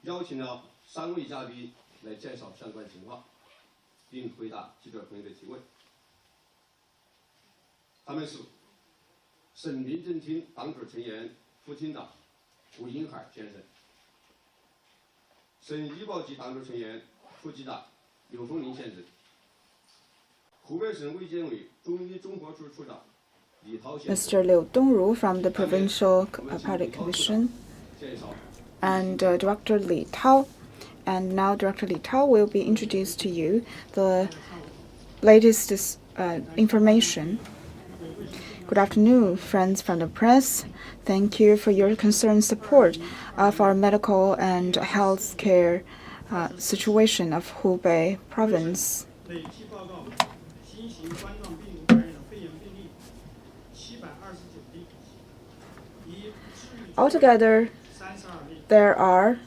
邀请了3位嘉宾来介绍相关情况，并回答记者朋友的提问。他们是省民政厅党组成员、副厅长胡英海先生，省医保局党组成员、副局长刘凤林先生，湖北省卫健委中医综合处处长李涛先生。 Mr. Liu Dongru from the Provincial-Level Commission and Director Li Tao. And now Director Li Tao will be introduced to you the latest information. Good afternoon, friends from the press. Thank you for your concerned support of our medical and healthcare situation of Hubei province. Altogether, there are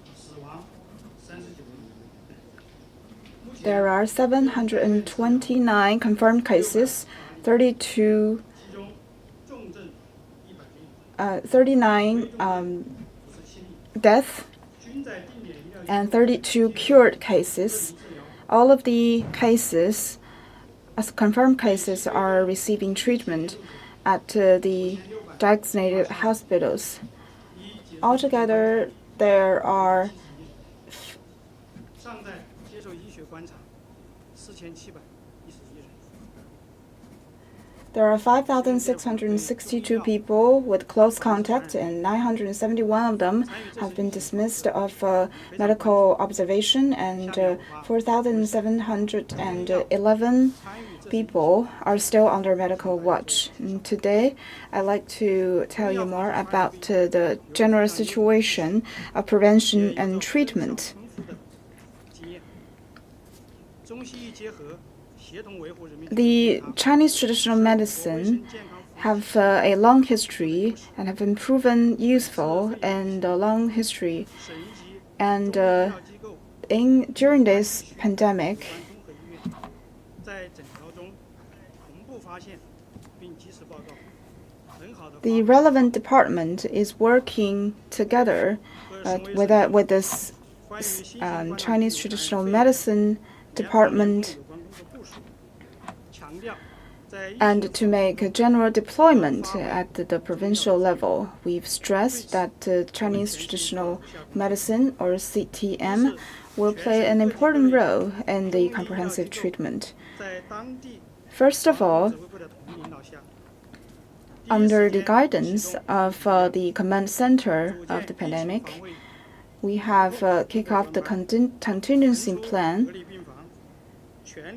729 confirmed cases, 39 deaths, and 32 cured cases. All of the cases, as confirmed cases, are receiving treatment at the designated hospitals. Altogether, there are 5,662 people with close contact, and 971 of them have been dismissed of medical observation, and 4,711 people are still under medical watch. And today, I'd like to tell you more about the general situation of prevention and treatment. The Chinese traditional medicine have a long history and have been proven useful in the long history. And during this pandemic, the relevant department is working together with this Chinese traditional medicine department and to make a general deployment at the provincial level. We've stressed that Chinese traditional medicine, or CTM, will play an important role in the comprehensive treatment. First of all, under the guidance of the command center of the pandemic, we have kicked off the contingency plan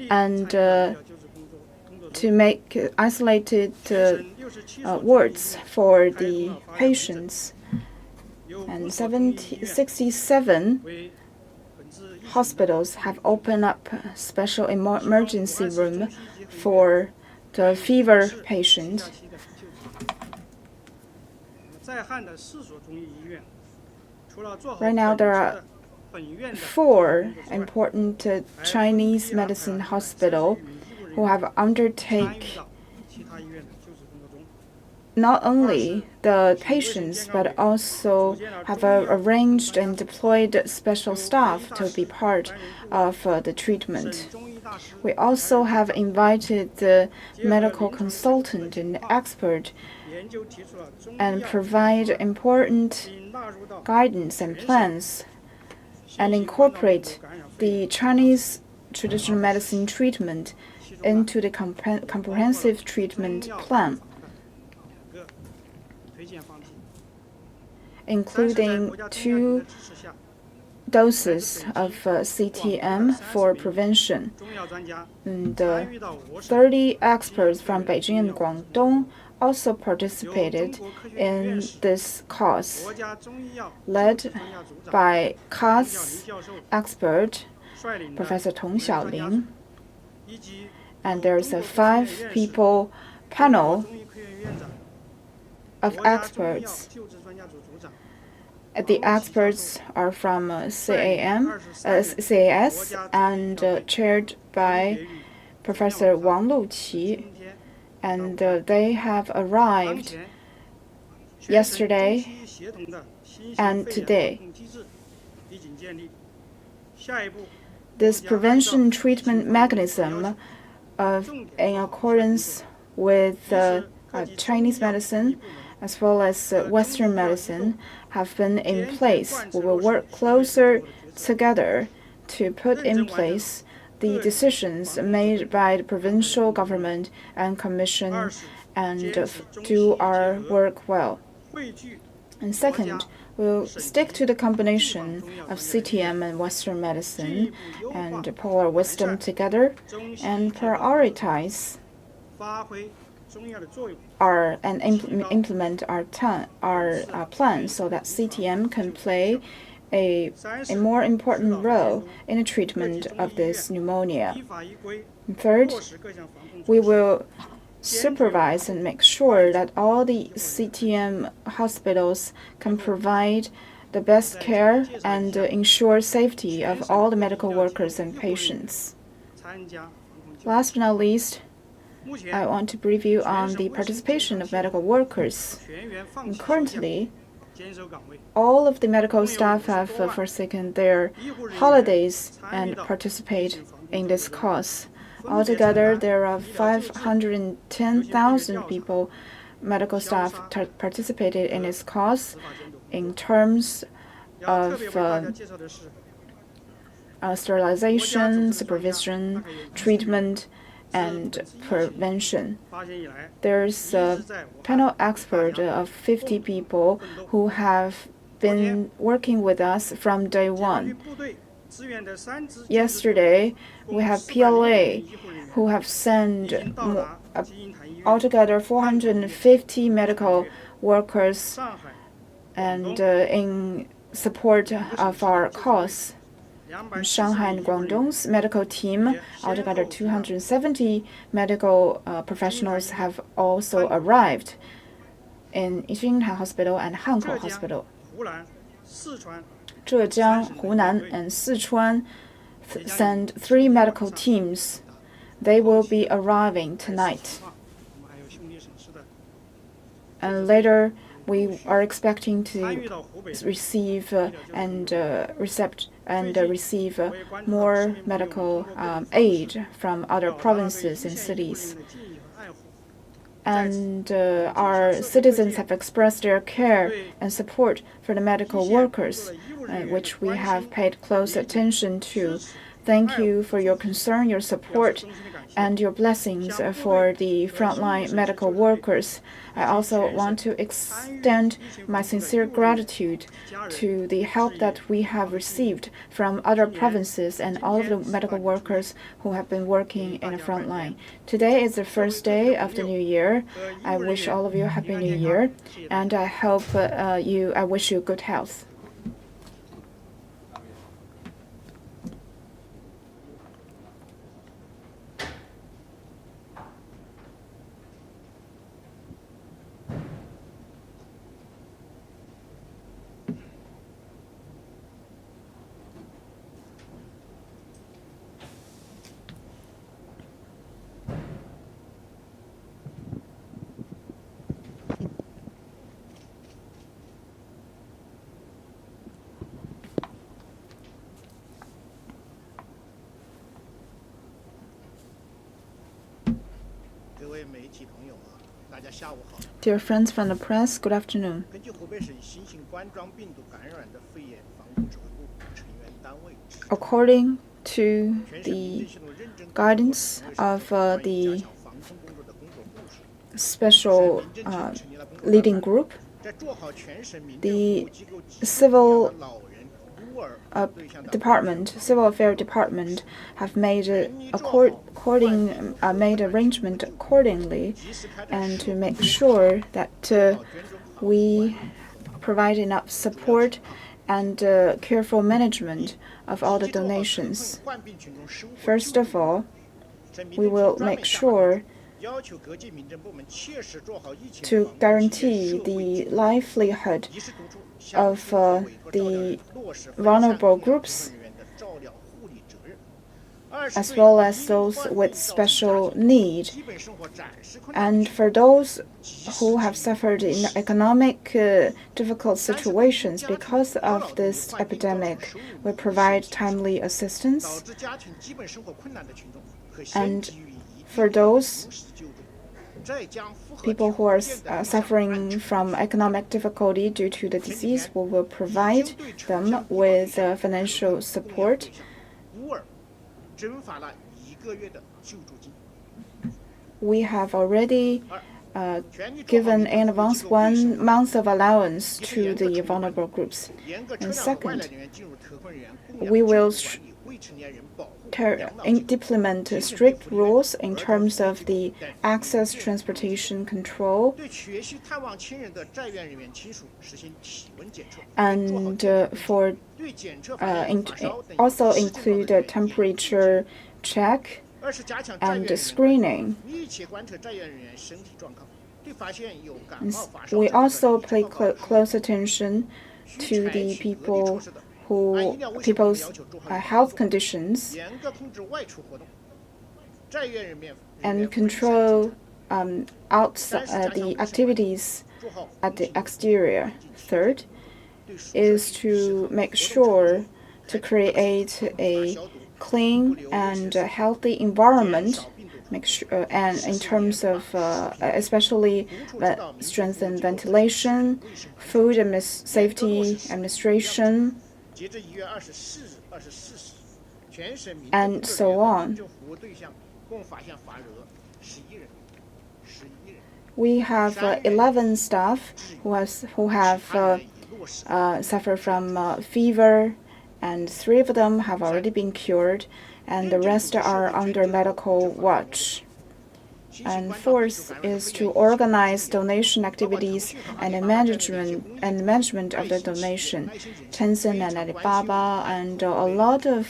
and to make isolated wards for the patients. And 67 hospitals have opened up a special emergency room for the fever patient. Right now, there are 4 important Chinese medicine hospitals who have undertaken not only the patients, but also have arranged and deployed special staff to be part of the treatment. We also have invited the medical consultant and expert and provide important guidance and plans and incorporate the Chinese traditional medicine treatment into the comprehensive treatment plan, including 2 doses of CTM for prevention. And 30 experts from Beijing and Guangdong also participated in this cause, led by CAS expert Professor Tong Xiaoling. And there's a 5-people panel of experts. The experts are from CAS and chaired by Professor Wang Luqi, and they have arrived yesterday and today. This prevention treatment mechanism, in accordance with Chinese medicine as well as Western medicine, have been in place. We will work closer together to put in place the decisions made by the provincial government and commission and do our work well. And second, we'll stick to the combination of CTM and Western medicine and pull our wisdom together and prioritize implement our plan so that CTM can play a more important role in the treatment of this pneumonia. And third, we will supervise and make sure that all the CTM hospitals can provide the best care and ensure safety of all the medical workers and patients. Last but not least, I want to brief you on the participation of medical workers. And currently, all of the medical staff have forsaken their holidays and participate in this cause. Altogether, there are 510,000 people, medical staff, participated in this cause in terms of sterilization, supervision, treatment, and prevention. There's a panel expert of 50 people who have been working with us from day one. Yesterday, we have PLA who have sent altogether 450 medical workers and in support of our cause. In Shanghai and Guangdong's medical team, altogether 270 medical professionals have also arrived in Beijing Hospital and Hankou Hospital. Zhejiang, Hunan, and Sichuan send 3 medical teams. They will be arriving tonight. And later, we are expecting to receive receive more medical aid from other provinces and cities. And our citizens have expressed their care and support for the medical workers, which we have paid close attention to. Thank you for your concern, your support, and your blessings for the frontline medical workers. I also want to extend my sincere gratitude to the help that we have received from other provinces and all of the medical workers who have been working in the front line. Today is the first day of the new year. I wish all of you a happy new year, and I hope I wish you good health. Dear friends from the press, good afternoon. According to the guidance of the special leading group, the civil affairs department have made made arrangement accordingly, and to make sure that we provide enough support and careful management of all the donations. First of all, we will make sure to guarantee the livelihood of the vulnerable groups as well as those with special need. And for those who have suffered in economic difficult situations because of this epidemic, we provide timely assistance. And for those people who are suffering from economic difficulty due to the disease, we will provide them with financial support. We have already given in advance 1 month of allowance to the vulnerable groups. And second, we will implement strict rules in terms of the access transportation control, and also include a temperature check and screening. We also pay close attention to the people's health conditions and control the activities at the exterior. Third is to make sure to create a clean and healthy environment, and in terms of especially strengthen ventilation, food safety administration, and so on. We have 11 staff who have suffered from fever, and 3 of them have already been cured, and the rest are under medical watch. And fourth is to organize donation activities and management of the donation. Tencent and Alibaba and a lot of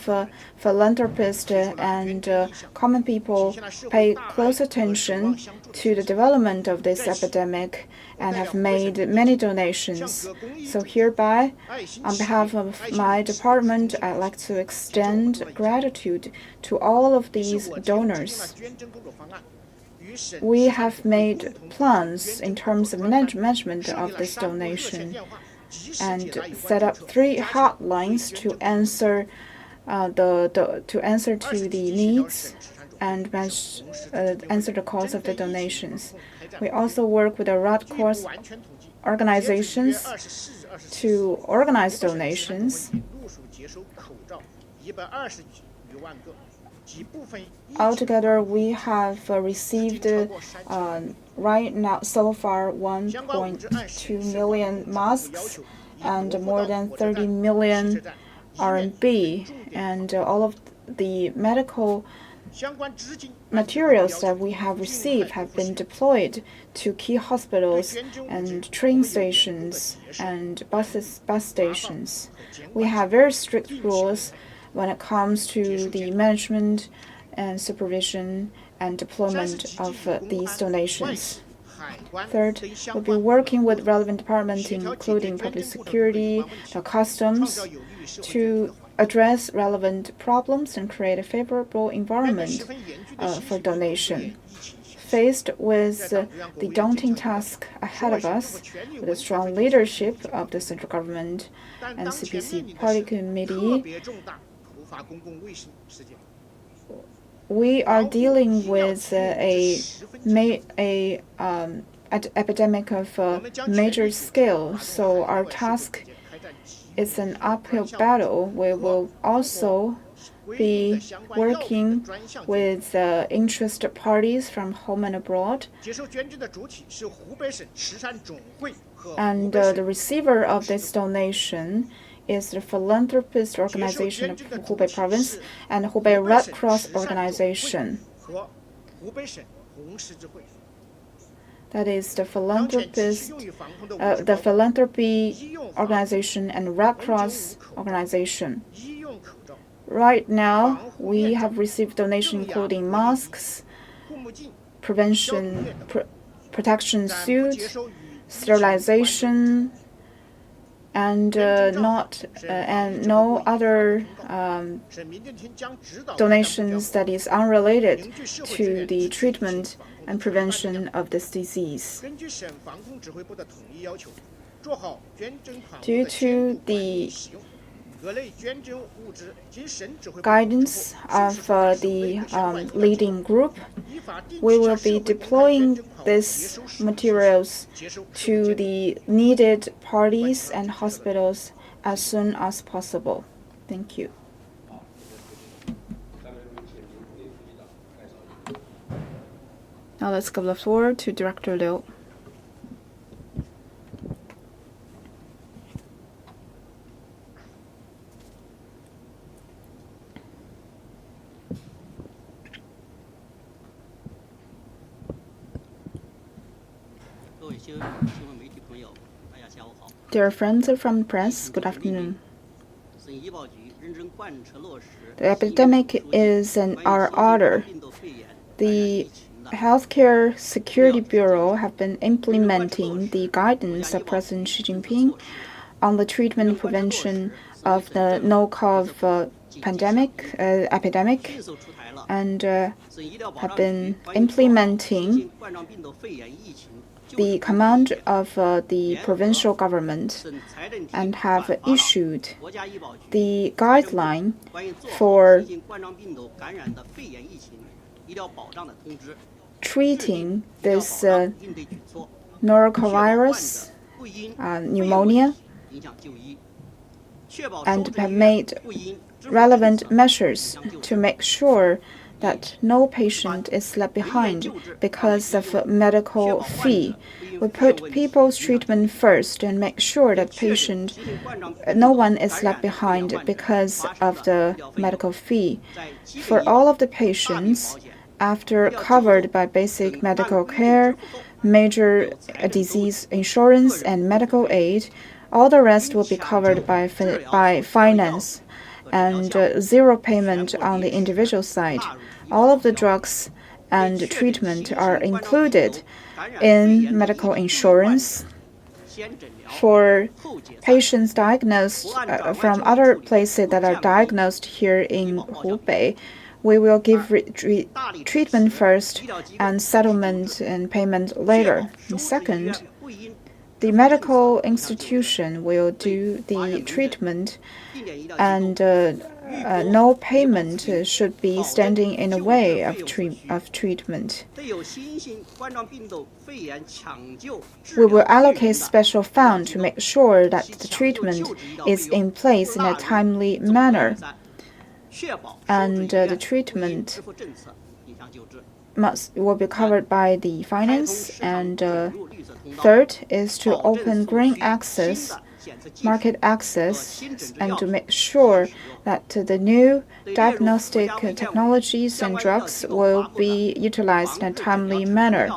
philanthropists and common people pay close attention to the development of this epidemic and have made many donations. So hereby, on behalf of my department, I'd like to extend gratitude to all of these donors. We have made plans in terms of management of this donation and set up 3 hotlines to answer to the needs and answer the calls of the donations. We also work with the Red Cross organizations to organize donations. Altogether, we have received right now so far 1.2 million masks and more than 30 million RMB, and all of the medical materials that we have received have been deployed to key hospitals and train stations and bus stations. We have very strict rules when it comes to the management and supervision and deployment of these donations. Third, we'll be working with relevant departments, including public security, the customs, to address relevant problems and create a favorable environment for donation. Faced with the daunting task ahead of us, with the strong leadership of the central government and CPC Party Committee, we are dealing with an epidemic of major scale, so our task is an uphill battle. We will also be working with interested parties from home and abroad. And the receiver of this donation is the philanthropist organization of Hubei province and Hubei Red Cross organization. That is the philanthropy organization and Red Cross organization. Right now, we have received donations including masks, protection suits, sterilization, and no other donations that is unrelated to the treatment and prevention of this disease. Due to the guidance of the leading group, we will be deploying these materials to the needed parties and hospitals as soon as possible. Thank you. Now let's give the floor to Director Liu. Dear friends from the press, good afternoon. The epidemic is in our order. The Healthcare Security Bureau have been implementing the guidance of President Xi Jinping on the treatment and prevention of the no-cov epidemic, and have been implementing the command of the provincial government and have issued the guideline for treating this norovirus pneumonia, and have made relevant measures to make sure that no patient is left behind because of medical fee. We put people's treatment first and make sure that no one is left behind because of the medical fee. For all of the patients, after covered by basic medical care, major disease insurance, and medical aid, all the rest will be covered by finance and zero payment on the individual side. All of the drugs and treatment are included in medical insurance. For patients diagnosed from other places that are diagnosed here in Hubei, we will give treatment first and settlement and payment later. And second, the medical institution will do the treatment, and no payment should be standing in the way of treatment. We will allocate special fund to make sure that the treatment is in place in a timely manner, and the treatment will be covered by the finance. And third is to open green access, market access, and to make sure that the new diagnostic technologies and drugs will be utilized in a timely manner.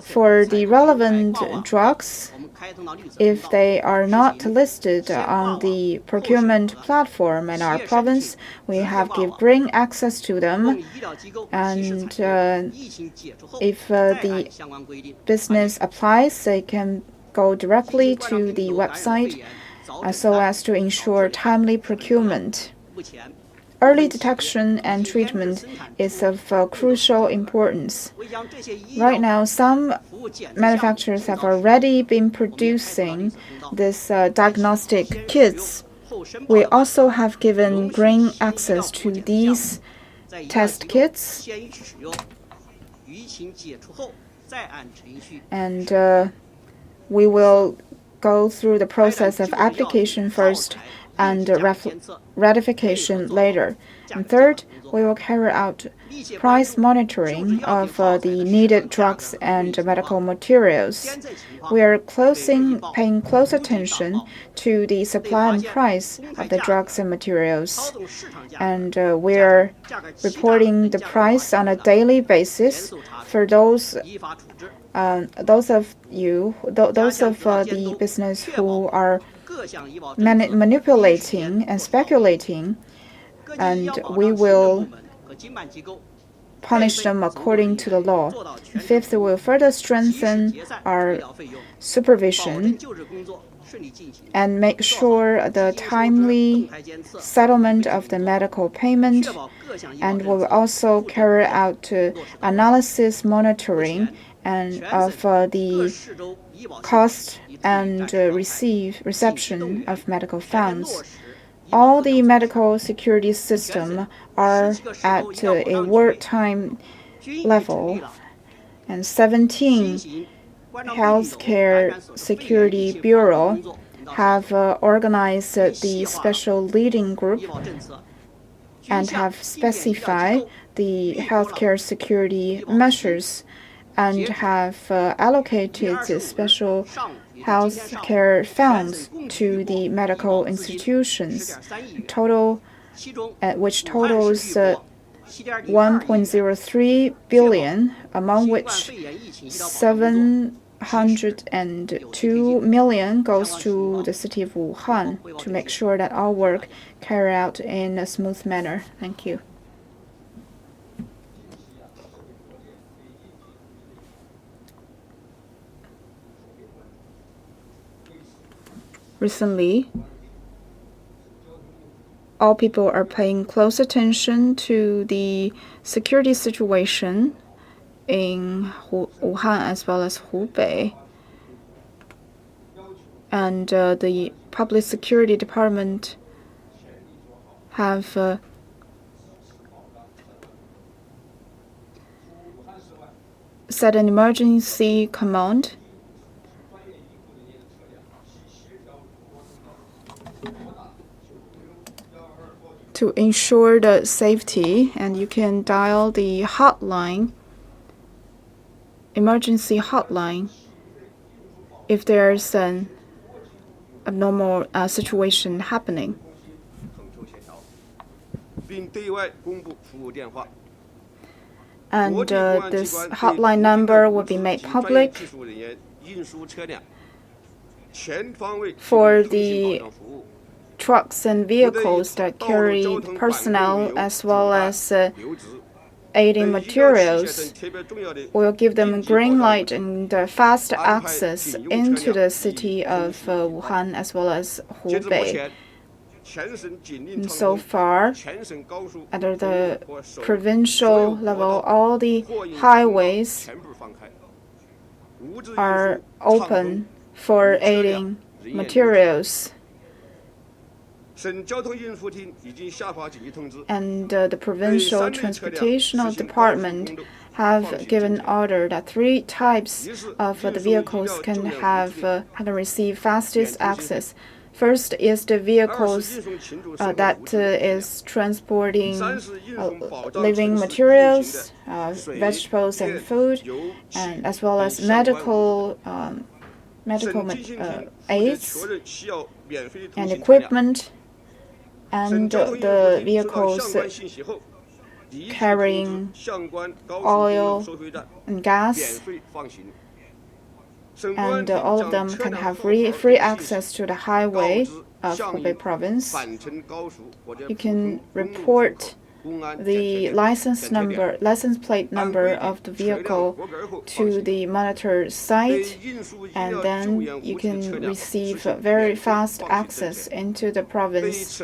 For the relevant drugs, if they are not listed on the procurement platform in our province, we have give green access to them. And if the business applies, they can go directly to the website so as to ensure timely procurement. Early detection and treatment is of crucial importance. Right now, some manufacturers have already been producing this diagnostic kits. We also have given green access to these test kits, and we will go through the process of application first and ratification later. And third, we will carry out price monitoring of the needed drugs and medical materials. We are paying close attention to the supply and price of the drugs and materials, and we are reporting the price on a daily basis for those of the business who are manipulating and speculating, and we will punish them according to the law. Fifth, we will further strengthen our supervision and make sure the timely settlement of the medical payment, and we will also carry out analysis monitoring and of the cost and reception of medical funds. All the medical security systems are at a wartime level, and 17 healthcare security bureaus have organized the special leading group and have specified the healthcare security measures and have allocated special healthcare funds to the medical institutions, which totals 1.03 billion, among which 702 million goes to the city of Wuhan to make sure that all work carried out in a smooth manner. Thank you. Recently, all people are paying close attention to the security situation in Wuhan as well as Hubei. And the Public Security Department have set an emergency command to ensure the safety, and you can dial the hotline, emergency hotline, if there's an abnormal situation happening. And this hotline number will be made public for the trucks and vehicles that carry personnel as well as aiding materials. We'll give them green light and fast access into the city of Wuhan as well as Hubei. And so far, at the provincial level, all the highways are open for aiding materials. And the Provincial Transportational Department have given order that 3 types of the vehicles can receive fastest access. First is the vehicles that is transporting living materials, vegetables and food, and as well as medical aids and equipment, and the vehicles carrying oil and gas, and all of them can have free access to the highway of Hubei province. You can report the license plate number of the vehicle to the monitor site, and then you can receive very fast access into the province.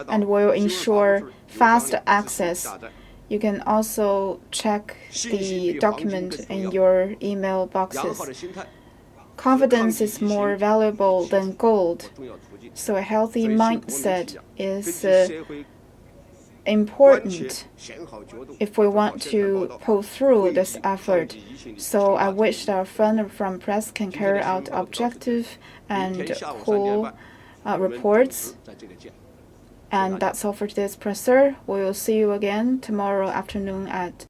And will ensure fast access. You can also check the document in your email boxes. Confidence is more valuable than gold, so a healthy mindset is important if we want to pull through this effort. So I wish that our friend from press can carry out objective and cool reports. And that's all for today's presser. We will see you again tomorrow afternoon at